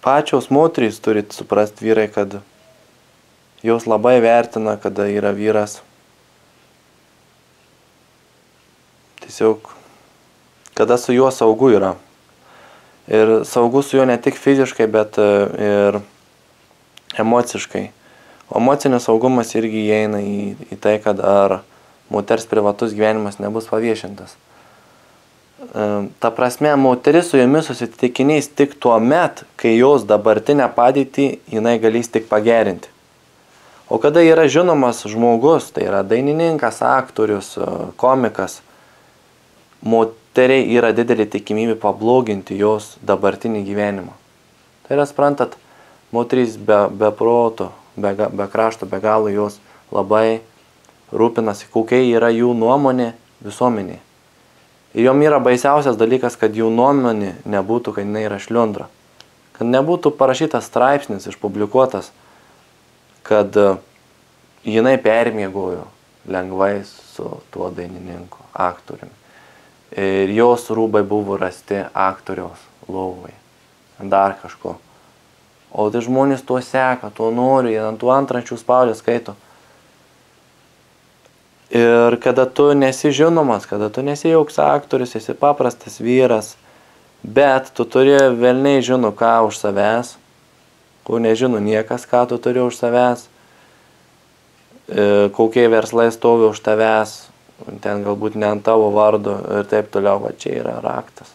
pačios moterys turit suprasti vyrai, kad jos labai vertina, kada yra vyras. Tiesiog, kada su juo saugu yra. Ir saugu su juo ne tik fiziškai, bet ir emociškai. O emocinis saugumas irgi įeina į tai, kad ar moters privatus gyvenimas nebus paviešintas. Ta prasme, moteris su jomis susitikinės tik tuo met, kai jos dabartinę padėtį jinai galės tik pagerinti. O kada yra žinomas žmogus, tai yra dainininkas, aktorius, komikas, moteriai yra didelė tikimybė pabloginti jos dabartinį gyvenimą. Tai yra, sprantat, moterys be proto, be krašto, be galo jos labai rūpinasi, kokia yra jų nuomonė visuomenėje. Ir jom yra baisiausias dalykas, kad jų nuomonė nebūtų, kad jinai yra šliundra. Kad nebūtų parašytas straipsnis, išpublikuotas, kad jinai permiegojo lengvai su tuo dainininku, aktoriumi. Ir jos rūbai buvo rasti aktoriaus lovai, dar kažko. O tai žmonės tuo seka, tuo nori, jie ant tų antrančių spaudė skaito. Ir kada tu nesi žinomas, kada tu nesi joks aktorius, esi paprastas vyras, bet tu turi velniai žino ką už savęs, ko nežino niekas, ką tu turi už savęs, kokie verslai stovi už tavęs, ten galbūt ne ant tavo vardo ir taip toliau, va čia yra raktas.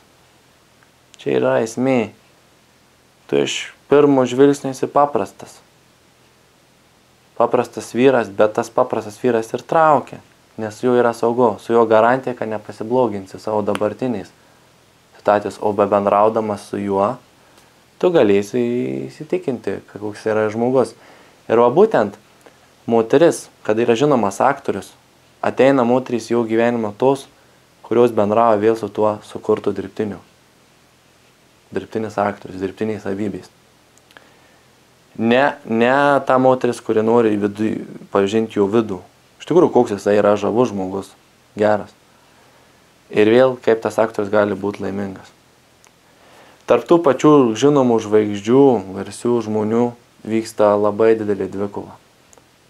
Čia yra esmė. Tu iš pirmo žvilgsnio esi paprastas. Paprastas vyras, bet tas paprastas vyras ir traukia, nes jau yra saugu, su jo garantija, kad nepasigloginsi savo dabartiniais situacijos, o be bendraudamas su juo, tu galėsi įsitikinti, koks yra žmogus. Ir va būtent moteris, kada yra žinomas aktorius, ateina moterys jau gyvenimo tos, kurios bendrauja vėl su tuo sukurtu dirbtiniu. Dirbtinis aktorius, dirbtiniais savybės. Ne ta moteris, kuri nori pažinti jo vidų. Iš tikrųjų, koks jisai yra žavus žmogus, geras. Ir vėl, kaip tas aktorius gali būti laimingas. Tarp tų pačių žinomų žvaigždžių, garsių žmonių vyksta labai didelė dvikova.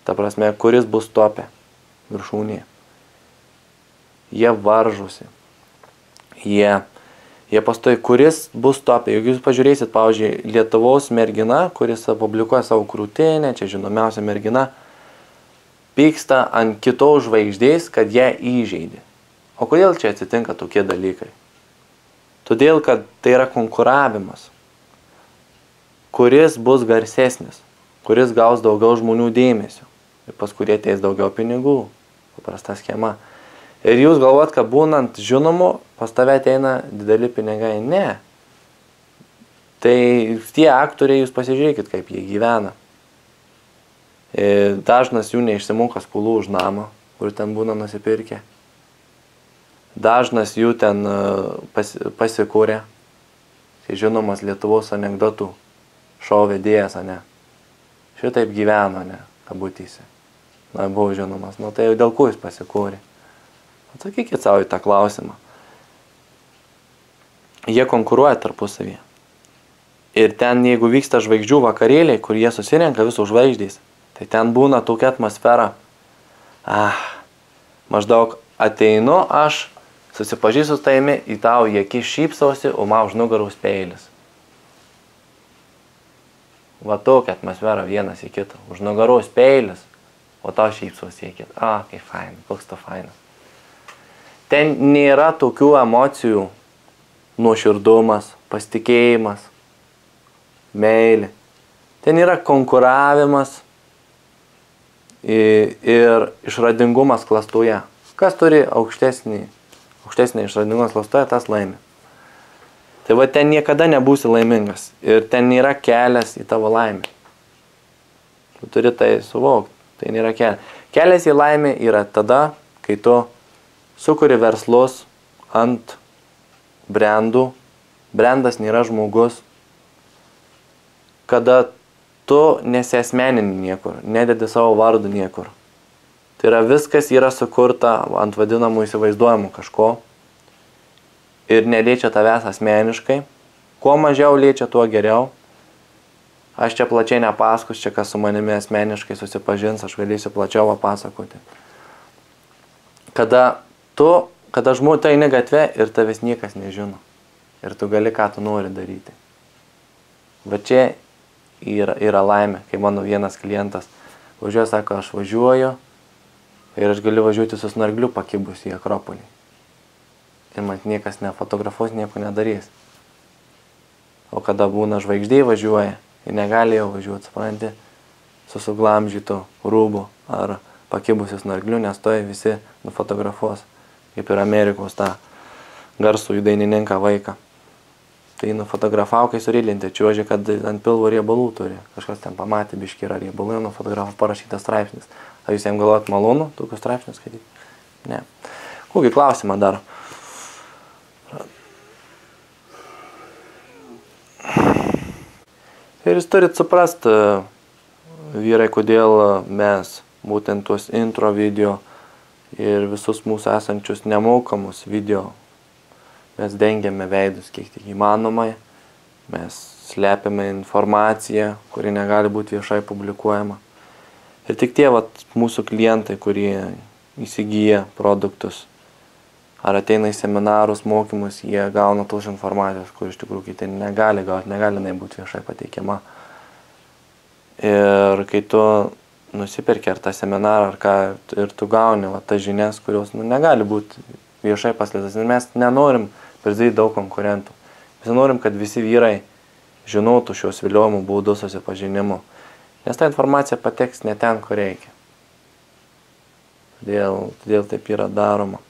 Ta prasme, kuris bus tope viršūnėje. Jie varžosi. Jie pastoja, kuris bus tope. Jeigu jūs pažiūrėsit, pavyzdžiui, Lietuvos mergina, kuris publikuoja savo krūtinę, čia žinomiausia mergina, pyksta ant kitos žvaigždės, kad ją įžeidė. O kodėl čia atsitinka tokie dalykai? Todėl, kad tai yra konkuravimas. Kuris bus garsesnis, kuris gaus daugiau žmonių dėmesio. Ir paskui ateis daugiau pinigų. Paprasta schema. Ir jūs galvot, kad būnant žinomu, pas tave ateina dideli pinigai. Ne. Tai tie aktoriai, jūs pasižiūrėkit, kaip jie gyvena. Dažnas jų neišsimunka skolų už namą, kur ten būna nusipirkę. Dažnas jų ten pasikūrė. Tai žinomas Lietuvos anekdotų šou vedėjas, ne. Šitaip gyveno, ne, kabutėse. Na, buvo žinomas. Nu, tai dėl ko jis pasikūrė? Atsakykit savo į tą klausimą. Jie konkuruoja tarpusavyje. Ir ten, jeigu vyksta žvaigždžių vakarėliai, kur jie susirenka visos žvaigždės, tai ten būna tokia atmosfera. Maždaug ateinu aš, susipažįstu su taimi, į tau į akis šypsausi, o man už nugaros peilis. Va tokia atmosfera vienas į kitą. Už nugaros peilis, o tau šypsausi į kitą. Kaip fain, koks to fainas. Ten nėra tokių emocijų, nuoširdumas, pasitikėjimas, meilė. Ten yra konkuravimas ir išradingumas klastoje. Kas turi aukštesnį išradingumas klastoje, tas laimi. Tai va ten niekada nebūsi laimingas ir ten nėra kelias į tavo laimę. Tu turi tai suvokti, tai nėra kelias. Kelias į laimę yra tada, kai tu sukuri verslus ant brandų. Brandas nėra žmogus. Kada tu nesiasmenini niekur, nededi savo vardų niekur. Tai yra viskas yra sukurta ant vadinamų įsivaizduojamų kažko ir neliečia tavęs asmeniškai. Kuo mažiau liečia, tuo geriau. Aš čia plačiai nepasakosiu, čia kas su manimi asmeniškai susipažins, aš galėsiu plačiau papasakoti. Kada žmonių tai eini gatve ir tavęs niekas nežino. Ir tu gali, ką tu nori daryti. Va čia yra laimė, kai mano vienas klientas važiuoja, sako, aš važiuoju ir aš galiu važiuoti su snargliu pakibus į Akropolį. Ir man niekas nefotografuos, nieko nedarys. O kada būna žvaigždė važiuoja, ir negali jau važiuoti, supranti, su suglamžytu rūbu ar pakibusiu snargliu, nes to visi nufotografuos, kaip ir Amerikos tą garsų dainininką vaiką. Tai nufotografavo, kai surilinti čiuožė, kad ant pilvo riebalų turi. Kažkas ten pamatė, biškį yra riebalų, nufotografavo parašytas straipsnis. Ar jūs jam galvojat malonu tokius straipsnius skaityti? Ne. Kokį klausimą dar? Ir jūs turit suprast, vyrai, kodėl mes būtent tuos intro video ir visus mūsų esančius nemokamus video mes dengiame veidus kiek tik įmanomai, mes slepiame informaciją, kuri negali būti viešai publikuojama. Ir tik tie mūsų klientai, kurie įsigyja produktus ar ateina į seminarus, mokymus, jie gauna tos informacijos, kur iš tikrųjų kiti negali gauti, negali būti viešai pateikiama. Ir kai tu nusiperki ar tą seminarą, ar ką, ir tu gauni tas žinias, kurios negali būti viešai paskleistas. Mes nenorim pridaryti daug konkurentų. Mes norim, kad visi vyrai žinotų šios viliojimų būdų susipažinimų. Nes ta informacija pateks ne ten, kur reikia. Todėl taip yra daroma.